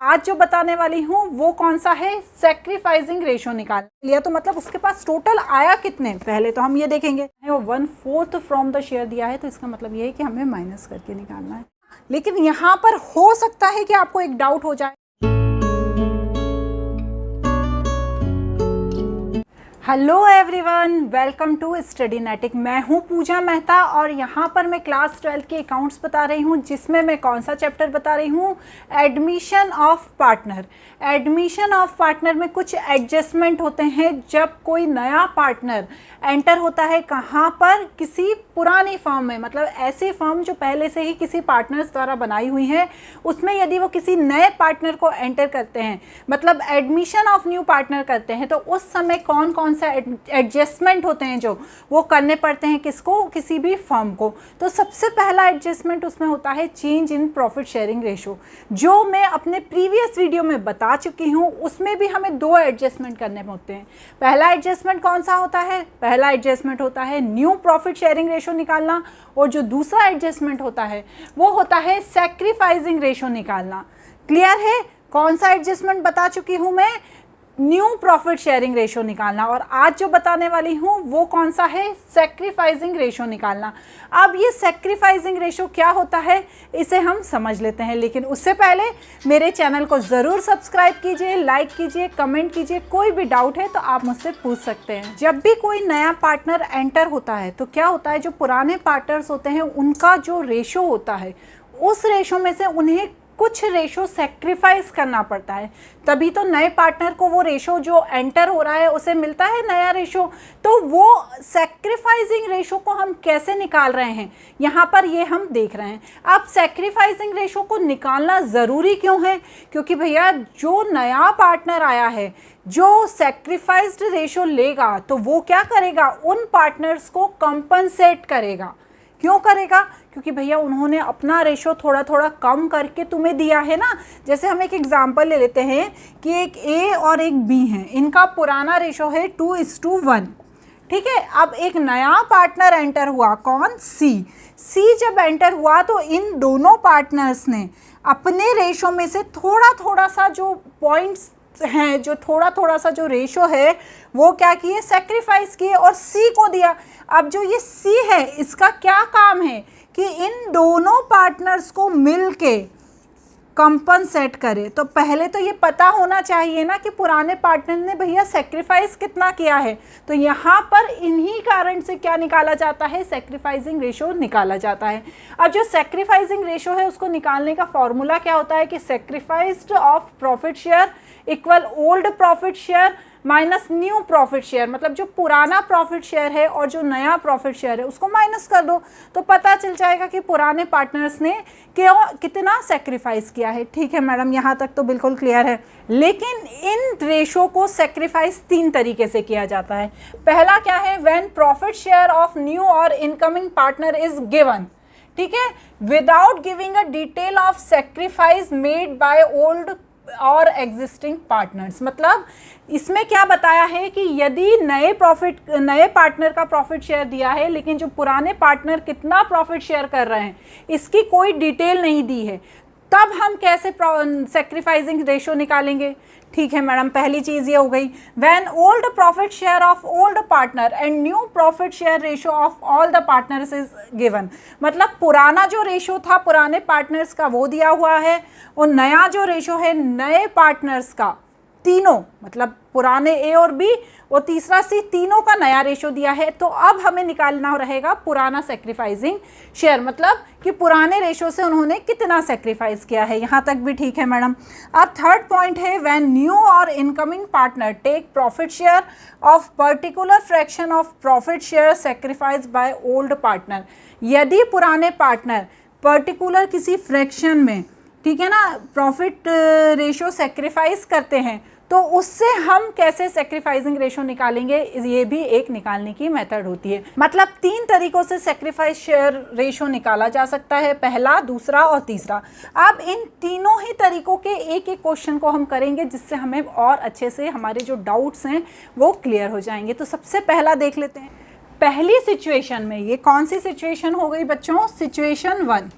आज जो बताने वाली हूँ वो कौन सा है, सैक्रिफाइसिंग रेशो निकाल लिया तो मतलब उसके पास टोटल आया कितने, पहले तो हम ये देखेंगे वो 1/4 फ्रॉम द शेयर दिया है तो इसका मतलब ये है कि हमें माइनस करके निकालना है। लेकिन यहाँ पर हो सकता है कि आपको एक डाउट हो जाए। Hello everyone, welcome to Studynetic. मैं हूँ पूजा मेहता और यहाँ पर मैं क्लास 12 के अकाउंट्स बता रही हूँ, जिसमें मैं कौन सा चैप्टर बता रही हूँ, admission of partner. Admission of partner में कुछ एडजस्टमेंट होते हैं जब कोई नया पार्टनर एंटर होता है, कहाँ पर, किसी पुरानी फर्म में, मतलब ऐसी फर्म जो पहले से ही किसी पार्टनर्स द्वारा बनाई हुई है, उसमें यदि वो किसी नए पार्टनर को एंटर करते हैं, मतलब एडमिशन ऑफ न्यू पार्टनर करते हैं, तो उस समय कौन कौन सा एडजस्टमेंट होते हैं जो वो करने पड़ते हैं किसको, किसी भी फर्म को। तो सबसे पहला एडजस्टमेंट उसमें होता है change in profit sharing ratio, जो मैं अपने प्रीवियस वीडियो में बता चुकी हूँ। उसमें भी हमें दो एडजस्टमेंट करने होते हैं। पहला एडजस्टमेंट कौन सा होता है, पहला एडजस्टमेंट होता है न्यू प्रॉफिट शेयरिंग रेशो निकालना, और जो दूसरा एडजस्टमेंट होता है वो होता है सैक्रिफाइसिंग रेशो निकालना। क्लियर है? कौन सा एडजस्टमेंट बता चुकी हूँ मैं, न्यू प्रॉफिट शेयरिंग रेशो निकालना, और आज जो बताने वाली हूँ वो कौन सा है, सैक्रिफाइसिंग रेशो निकालना। अब ये सैक्रिफाइसिंग रेशो क्या होता है इसे हम समझ लेते हैं, लेकिन उससे पहले मेरे चैनल को ज़रूर सब्सक्राइब कीजिए, लाइक कीजिए, कमेंट कीजिए। कोई भी डाउट है तो आप मुझसे पूछ सकते हैं। जब भी कोई नया पार्टनर एंटर होता है तो क्या होता है, जो पुराने पार्टनर्स होते हैं उनका जो रेशो होता है, उस रेशो में से उन्हें कुछ रेशो सेक्रीफाइस करना पड़ता है, तभी तो नए पार्टनर को वो रेशो जो एंटर हो रहा है उसे मिलता है नया रेशो। तो वो सेक्रीफाइसिंग रेशो को हम कैसे निकाल रहे हैं, यहाँ पर ये हम देख रहे हैं। अब सेक्रीफाइसिंग रेशो को निकालना ज़रूरी क्यों है, क्योंकि भैया जो नया पार्टनर आया है जो सेक्रीफाइस्ड रेशो लेगा तो वो क्या करेगा, उन पार्टनर्स को कंपनसेट करेगा। क्यों करेगा, क्योंकि भैया उन्होंने अपना रेशो थोड़ा थोड़ा कम करके तुम्हें दिया है ना। जैसे हम एक एग्जांपल ले लेते हैं कि एक ए और एक बी है, इनका पुराना रेशो है 2:1, ठीक है। अब एक नया पार्टनर एंटर हुआ, कौन, सी जब एंटर हुआ तो इन दोनों पार्टनर्स ने अपने रेशो में से थोड़ा थोड़ा सा जो पॉइंट्स हैं, जो थोड़ा थोड़ा सा जो रेशो है वो क्या किए, सेक्रीफाइस किए और सी को दिया। अब जो ये सी है इसका क्या काम है कि इन दोनों पार्टनर्स को मिलके कंपनसेट करे। तो पहले तो ये पता होना चाहिए ना कि पुराने पार्टनर ने भैया सेक्रीफाइस कितना किया है। तो यहाँ पर इन्हीं कारण से क्या निकाला जाता है, सेक्रीफाइसिंग रेशो निकाला जाता है। अब जो सेक्रीफाइसिंग रेशो है उसको निकालने का फॉर्मूला क्या होता है कि sacrificed of profit share equal old profit share minus new profit share, मतलब जो पुराना प्रॉफिट शेयर है और जो नया प्रॉफिट शेयर है उसको माइनस कर दो तो पता चल जाएगा कि पुराने पार्टनर्स ने कितना सेक्रीफाइस किया है। ठीक है मैडम, यहाँ तक तो बिल्कुल क्लियर है। लेकिन इन रेशो को सेक्रीफाइस 3 तरीके से किया जाता है। पहला क्या है, when profit share of new और इनकमिंग पार्टनर इज गिवन, ठीक है, without giving a detail of sacrifice made by old और एग्जिस्टिंग पार्टनर्स। मतलब इसमें क्या बताया है कि यदि नए पार्टनर का प्रॉफिट शेयर दिया है लेकिन जो पुराने पार्टनर कितना प्रॉफिट शेयर कर रहे हैं इसकी कोई डिटेल नहीं दी है, तब हम कैसे सेक्रीफाइसिंग रेशो निकालेंगे। ठीक है मैडम, पहली चीज़ ये हो गई, when old profit share of old partner and new profit share ratio of all the partners is given. मतलब पुराना जो रेशो था पुराने पार्टनर्स का वो दिया हुआ है, और नया जो रेशो है नए पार्टनर्स का, तीनों मतलब पुराने ए और बी और तीसरा सी, तीनों का नया रेशो दिया है। तो अब हमें निकालना रहेगा पुराना सेक्रीफाइसिंग शेयर, मतलब कि पुराने रेशो से उन्होंने कितना सेक्रीफाइस किया है। यहाँ तक भी ठीक है मैडम। अब थर्ड पॉइंट है, व्हेन न्यू और incoming partner take profit share of particular fraction of profit share sacrifice by old partner. यदि पुराने पार्टनर पर्टिकुलर किसी फ्रैक्शन में, ठीक है ना, प्रॉफिट रेशो सेक्रीफाइस करते हैं तो उससे हम कैसे सेक्रीफाइसिंग रेशो निकालेंगे, ये भी एक निकालने की मेथड होती है। मतलब 3 तरीकों से सेक्रीफाइस शेयर रेशो निकाला जा सकता है, पहला, दूसरा और तीसरा। अब इन तीनों ही तरीकों के एक एक क्वेश्चन को हम करेंगे जिससे हमें और अच्छे से हमारे जो डाउट्स हैं वो क्लियर हो जाएंगे। तो सबसे पहला देख लेते हैं, पहली सिचुएशन में, ये कौन सी सिचुएशन हो गई बच्चों, सिचुएशन 1।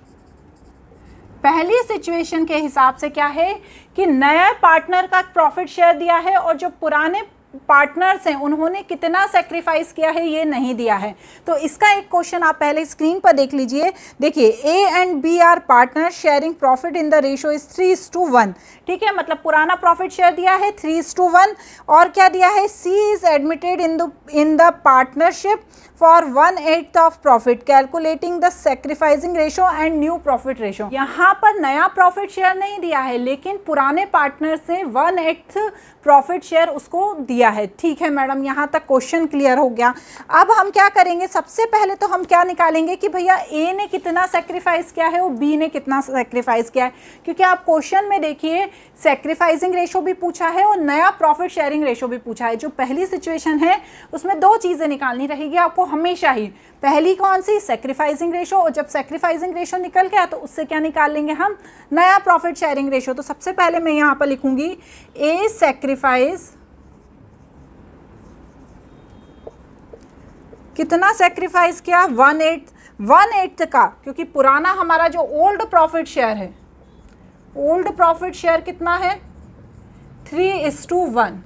पहली सिचुएशन के हिसाब से क्या है कि नया पार्टनर का प्रॉफिट शेयर दिया है और जो पुराने पार्टनर्स हैं उन्होंने कितना सेक्रीफाइस किया है ये नहीं दिया है। तो इसका एक क्वेश्चन आप पहले स्क्रीन पर देख लीजिए। देखिए, A and B are partner sharing profit in the ratio is 3:1। ठीक है, मतलब पुराना प्रॉफिट शेयर दिया है 3:1 और क्या दिया है, C is admitted in the partnership for 1/8 of profit calculating the sacrificing ratio and new profit ratio. यहाँ पर नया प्रॉफिट शेयर नहीं दिया है लेकिन पुराने पार्टनर से 1/8 प्रॉफिट शेयर उसको दिया है। ठीक है मैडम, यहाँ तक क्वेश्चन क्लियर हो गया। अब हम क्या करेंगे, सबसे पहले तो हम क्या निकालेंगे कि भैया ए ने कितना सेक्रीफाइस किया है और बी ने कितना सेक्रीफाइस किया है, क्योंकि आप क्वेश्चन में देखिए सेक्रीफाइसिंग रेशो भी पूछा है और नया प्रॉफिट शेयरिंग रेशो भी पूछा है। जो पहली सिचुएशन है उसमें दो चीज़ें निकालनी रहेगी आपको हमेशा ही। पहली कौन सी, सेक्रीफाइसिंग रेशो, और जब सेक्रीफाइसिंग रेशो निकल गया तो उससे क्या निकाल लेंगे हम, नया प्रॉफिट शेयरिंग रेशो। तो सबसे पहले मैं यहाँ पर लिखूंगी ए सेक्रीफाइस, कितना सेक्रीफाइस किया, 1/8 का, क्योंकि पुराना हमारा जो ओल्ड प्रॉफिट शेयर है, ओल्ड प्रॉफिट शेयर कितना है 3:1,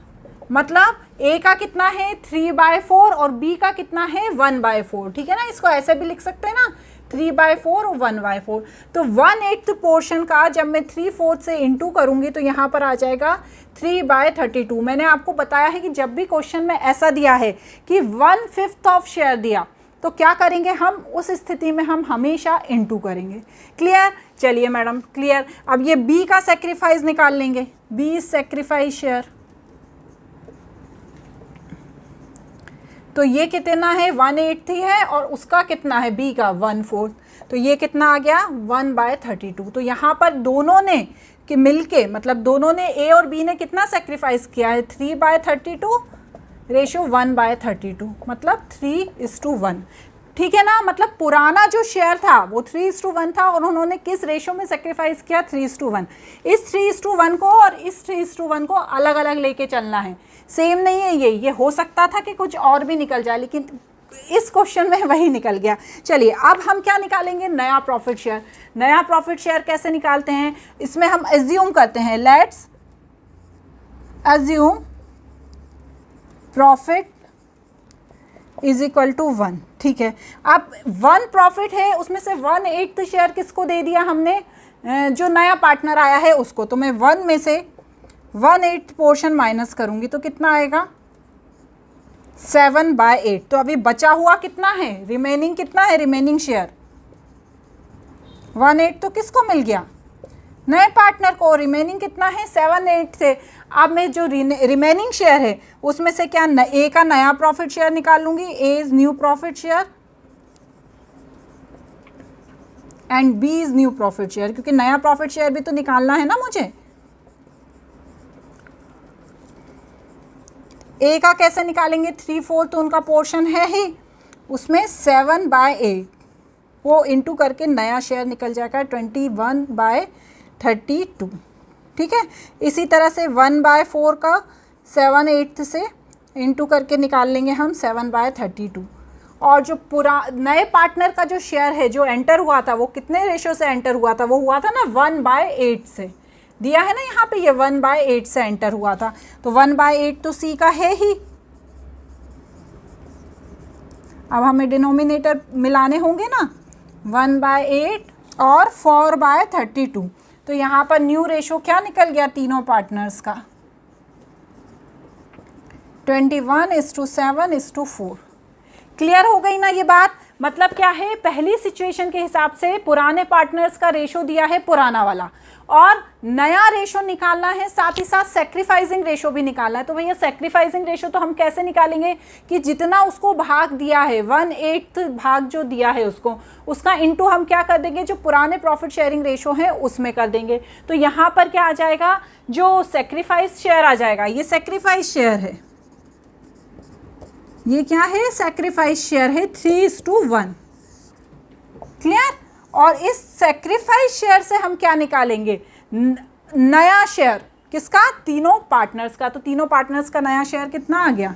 मतलब ए का कितना है 3/4 और बी का कितना है 1/4। ठीक है ना, इसको ऐसे भी लिख सकते हैं ना, 3/4 और 1/4। तो 1/8 पोर्शन का जब मैं 3/4 से इंटू करूंगी तो यहाँ पर आ जाएगा 3/32। मैंने आपको बताया है कि जब भी क्वेश्चन में ऐसा दिया है कि 1/5 ऑफ शेयर दिया तो क्या करेंगे हम, उस स्थिति में हम हमेशा इंटू करेंगे। क्लियर, चलिए मैडम क्लियर। अब ये बी का सेक्रीफाइस निकाल लेंगे, बी सेक्रीफाइस शेयर, तो ये कितना है 1/8 ही है और उसका कितना है बी का 1/4, तो ये कितना आ गया 1/32। तो यहाँ पर दोनों ने कि मिलके, मतलब दोनों ने ए और बी ने कितना सेक्रीफाइस किया है 3/32 रेशो 1/32, मतलब 3:1। ठीक है ना, मतलब पुराना जो शेयर था वो 3:1 था और उन्होंने किस रेशो में सेक्रीफाइस किया 3:1। इस 3:1 को और इस 3:1 को अलग अलग लेके चलना है, सेम नहीं है ये हो सकता था कि कुछ और भी निकल जाए लेकिन इस क्वेश्चन में वही निकल गया। चलिए अब हम क्या निकालेंगे, नया प्रॉफिट शेयर। नया प्रॉफिट शेयर कैसे निकालते हैं, इसमें हम एज्यूम करते हैं, let's assume profit is equal to 1। ठीक है, अब 1 प्रॉफिट है, उसमें से 1/8 शेयर किसको दे दिया हमने, जो नया पार्टनर आया है उसको। तो मैं 1 में से 1/8 पोर्शन माइनस करूंगी तो कितना आएगा 7/8। तो अभी बचा हुआ कितना है, रिमेनिंग कितना है, रिमेनिंग शेयर 1/8 तो किसको मिल गया, नए पार्टनर को। रिमेनिंग कितना है 7/8 से। अब मैं जो रिमेनिंग शेयर है उसमें से क्या ए का नया प्रॉफिट शेयर निकाल लूंगी, A is new profit share and B is new profit share, क्योंकि नया प्रॉफिट शेयर भी तो निकालना है ना मुझे। ए का कैसे निकालेंगे, 3/4 तो उनका पोर्शन है ही, उसमें 7/8 वो इंटू करके नया शेयर निकल जाएगा 21/32। ठीक है, इसी तरह से 1/4 का 7/8 से इंटू करके निकाल लेंगे हम 7/32। और जो पूरा नए पार्टनर का जो शेयर है जो एंटर हुआ था वो कितने रेशो से एंटर हुआ था, वो हुआ था ना 1/8 से, दिया है ना यहाँ पे, ये 1/8 से एंटर हुआ था। तो 1/8 तो सी का है ही। अब हमें डिनोमिनेटर मिलाने होंगे ना, 1/8 और 4/32। तो यहाँ पर न्यू रेशो क्या निकल गया तीनों पार्टनर्स का, 21:7:4। क्लियर हो गई ना ये बात। मतलब क्या है, पहली सिचुएशन के हिसाब से पुराने पार्टनर्स का रेशो दिया है पुराना वाला और नया रेशो निकालना है, साथ ही साथ सेक्रीफाइसिंग रेशो भी निकालना है। तो भैया सेक्रीफाइसिंग रेशो तो हम कैसे निकालेंगे कि जितना उसको भाग दिया है 1/8 भाग जो दिया है उसको, उसका इंटू हम क्या कर देंगे, जो पुराने प्रॉफिट शेयरिंग रेशो है उसमें कर देंगे। तो यहाँ पर क्या आ जाएगा, जो सेक्रीफाइस शेयर आ जाएगा, ये सेक्रीफाइस शेयर है, ये क्या है सेक्रीफाइस शेयर है 3:1। क्लियर। और इस सेक्रीफाइस शेयर से हम क्या निकालेंगे, नया शेयर किसका, तीनों पार्टनर्स का। तो तीनों पार्टनर्स का नया शेयर कितना आ गया,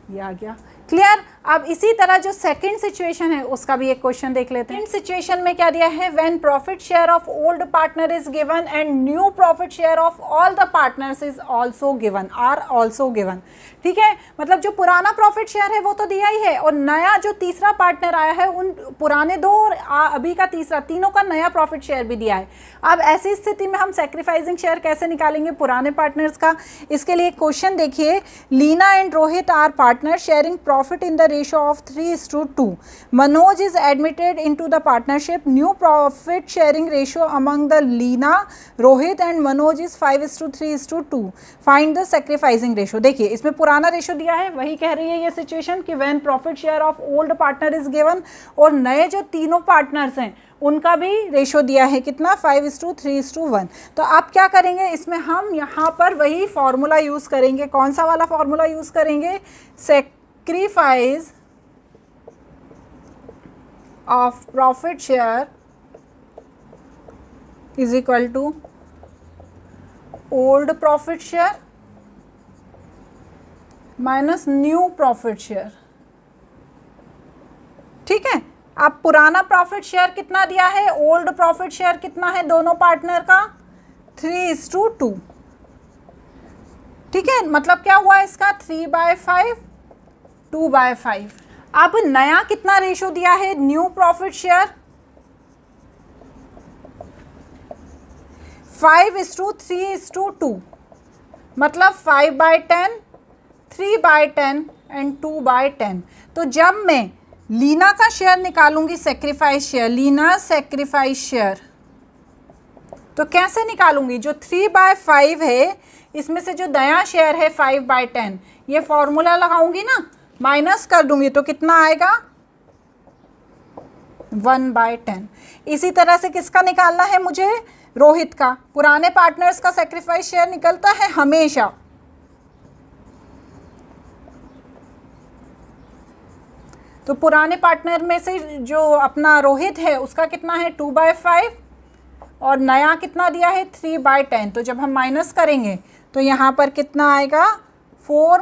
ये आ गया। क्लियर। अब इसी तरह जो सेकंड सिचुएशन है उसका भी एक क्वेश्चन देख लेते हैं। सेकंड सिचुएशन में क्या दिया है, when profit share of old partner is given and new profit share of all the partners is also given, are also given. ठीक है, मतलब जो पुराना प्रॉफिट शेयर है वो तो दिया ही है, और नया जो तीसरा पार्टनर आया है उन पुराने दो और अभी का तीसरा, तीनों का नया प्रॉफिट शेयर भी दिया है। अब ऐसी स्थिति में हम सैक्रिफाइसिंग शेयर कैसे निकालेंगे पुराने पार्टनर्स का, इसके लिए क्वेश्चन देखिए। Leena and Rohit are partner sharing profit in the ratio of 3:2. Manoj is admitted into the partnership. New profit sharing ratio among the Leena, Rohit and Manoj is 5:3:2. Find the sacrificing ratio. देखिए इसमें पुराना ratio दिया है, वही कह रही है ये सिचुएशन कि when profit share of old partner is given, और नए जो तीनों पार्टनर्स हैं उनका भी रेशो दिया है कितना, 5:3:1। तो आप क्या करेंगे, इसमें हम यहाँ पर वही फॉर्मूला यूज़ करेंगे। कौन सा वाला फॉर्मूला यूज़ करेंगे, sacrifice of profit share is equal to old profit share minus new profit share। ठीक है, अब पुराना प्रॉफिट शेयर कितना दिया है, ओल्ड प्रॉफिट शेयर कितना है दोनों पार्टनर का, 3:2। ठीक है, मतलब क्या हुआ इसका, 3/5, 2/5। अब नया कितना रेशो दिया है, न्यू प्रॉफिट शेयर 5:3:2, मतलब 5/10, 3/10 एंड 2/10। तो जब मैं लीना का शेयर निकालूंगी, sacrifice share, Leena sacrifice share, तो कैसे निकालूंगी, जो 3/5 है इसमें से जो नया शेयर है 5/10, ये फॉर्मूला लगाऊंगी ना, माइनस कर दूंगी तो कितना आएगा, 1/10। इसी तरह से किसका निकालना है मुझे, रोहित का। पुराने पार्टनर्स का सेक्रीफाइस शेयर निकलता है हमेशा, तो पुराने पार्टनर में से जो अपना रोहित है उसका कितना है, 2/5, और नया कितना दिया है, 3/10। तो जब हम माइनस करेंगे तो यहाँ पर कितना आएगा, 4 -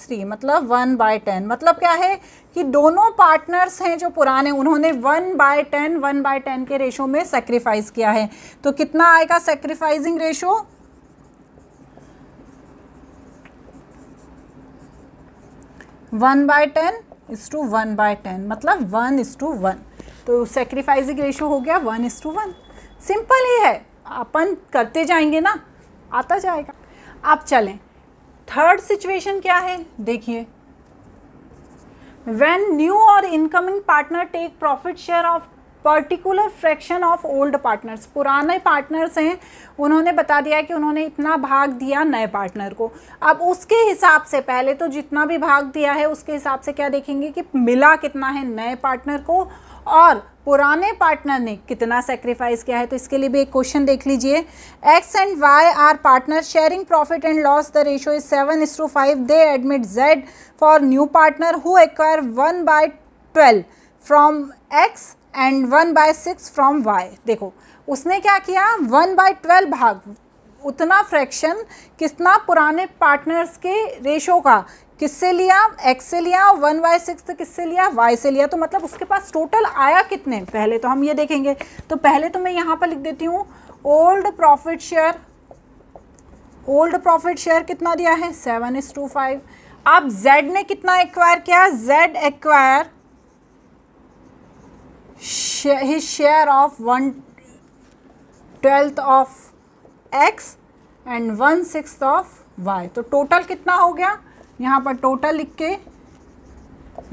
3, मतलब 1/10। मतलब क्या है कि दोनों पार्टनर्स हैं जो पुराने, उन्होंने 1/10 के रेशो में सेक्रीफाइस किया है। तो कितना आएगा सेक्रीफाइसिंग रेशो, 1/10:1/10, मतलब 1:1। तो सेक्रीफाइसिंग रेशो हो गया 1:1। सिंपल ही है, अपन करते जाएंगे ना, आता जाएगा। अब चलें, थर्ड सिचुएशन क्या है, देखिए। व्हेन न्यू और incoming partner take profit share of particular fraction of old partners, पुराने पार्टनर्स हैं, उन्होंने बता दिया कि उन्होंने इतना भाग दिया नए पार्टनर को। अब उसके हिसाब से पहले तो जितना भी भाग दिया है उसके हिसाब से क्या देखेंगे कि मिला कितना है नए पार्टनर को, और पुराने पार्टनर ने कितना सेक्रीफाइस किया है। तो इसके लिए भी एक क्वेश्चन देख लीजिए। X and Y are partner sharing profit and loss, the ratio is 7:5। They admit Z for new partner who acquire 1/12 from X and 1/6 from Y. देखो उसने क्या किया, 1/12 भाग, उतना फ्रैक्शन कितना पुराने पार्टनर्स के रेशो का किससे लिया, एक्स से लिया, 1/6 किससे लिया, वाई से लिया। तो मतलब उसके पास टोटल आया कितने, पहले तो हम ये देखेंगे। तो पहले तो मैं यहाँ पर लिख देती हूँ old profit share. Old profit share कितना दिया है, 7:5। अब जेड ने कितना एक्वायर किया, Z acquire his share of 1/12 of x and 1/6 of y। तो टोटल कितना हो गया, यहाँ पर टोटल लिख के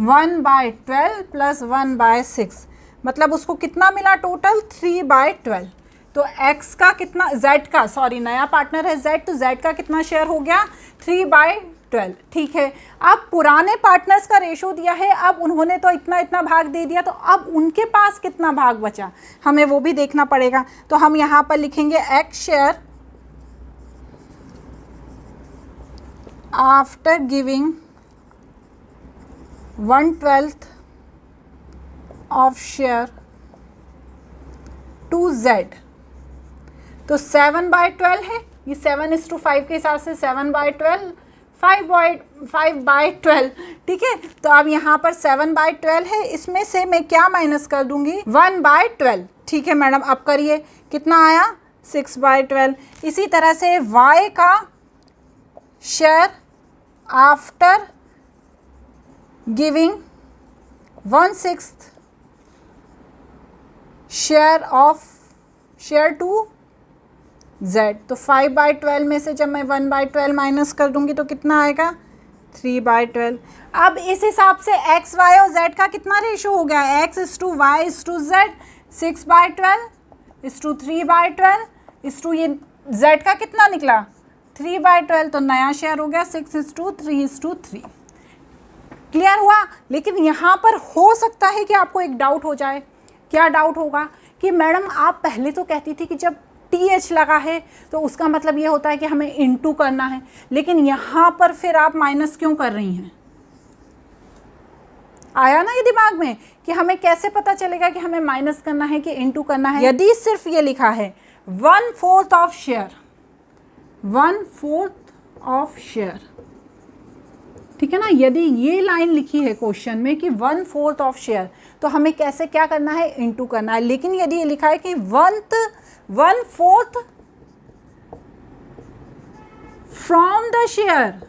1/12 प्लस 1/6, मतलब उसको कितना मिला टोटल, 3/12। तो x का कितना, z का, सॉरी नया पार्टनर है z, तो z का कितना शेयर हो गया, 3/12। ठीक है, अब पुराने पार्टनर्स का रेशो दिया है, अब उन्होंने तो इतना इतना भाग दे दिया, तो अब उनके पास कितना भाग बचा हमें वो भी देखना पड़ेगा। तो हम यहाँ पर लिखेंगे x share after giving 1/12 of share to z। तो 7/12 है, ये 7:5 के हिसाब से 7/12 5/12, ठीक है। तो अब यहाँ पर 7/12 है, इसमें से मैं क्या माइनस कर दूंगी, 1/12, ठीक है मैडम। अब करिए, कितना आया, 6/12। इसी तरह से y का share after giving 1/6 share to z, तो 5/12 में से जब मैं 1/12 माइनस कर दूंगी तो कितना आएगा, 3/12। अब इस हिसाब से x, y और z का कितना रेशो हो गया, x:y:z, 6/12:3/12 ये z का कितना निकला, 3/12, तो नया शेयर हो गया 6:3:3। क्लियर हुआ। लेकिन यहाँ पर हो सकता है कि आपको एक डाउट हो जाए। क्या डाउट होगा कि मैडम आप पहले तो कहती थी कि जब TH लगा है तो उसका मतलब ये होता है कि हमें इनटू करना है, लेकिन यहाँ पर फिर आप माइनस क्यों कर रही हैं। आया ना ये दिमाग में कि हमें कैसे पता चलेगा कि हमें माइनस करना है कि इनटू करना है। यदि सिर्फ ये लिखा है 1/4 ऑफ शेयर, 1/4 ऑफ शेयर, ठीक है ना, यदि ये लाइन लिखी है क्वेश्चन में कि 1/4 ऑफ शेयर, तो हमें कैसे क्या करना है, इनटू करना है। लेकिन यदि ये लिखा है कि 1/4 फ्रॉम द शेयर,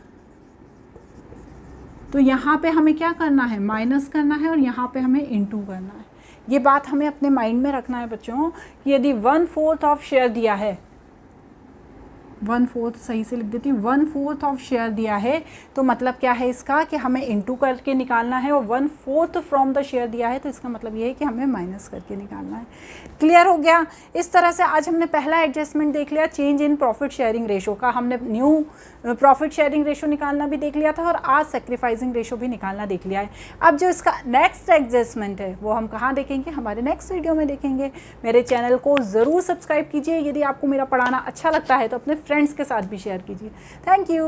तो यहाँ पे हमें क्या करना है, माइनस करना है, और यहाँ पे हमें इनटू करना है। ये बात हमें अपने माइंड में रखना है बच्चों कि यदि 1/4 ऑफ शेयर दिया है, 1/4 सही से लिख देती हूँ, 1/4 ऑफ शेयर दिया है, तो मतलब क्या है इसका कि हमें इनटू करके निकालना है, और 1/4 फ्रॉम द शेयर दिया है तो इसका मतलब ये है कि हमें माइनस करके निकालना है। क्लियर हो गया। इस तरह से आज हमने पहला एडजस्टमेंट देख लिया, change in profit sharing ratio का। हमने न्यू प्रॉफिट शेयरिंग रेशो निकालना भी देख लिया था, और आज सेक्रीफाइसिंग रेशो भी निकालना देख लिया है। अब जो इसका नेक्स्ट एडजस्टमेंट है वो हम कहाँ देखेंगे, हमारे नेक्स्ट वीडियो में देखेंगे। मेरे चैनल को ज़रूर सब्सक्राइब कीजिए। यदि आपको मेरा पढ़ाना अच्छा लगता है तो अपने फ्रेंड्स के साथ भी शेयर कीजिए। Thank you.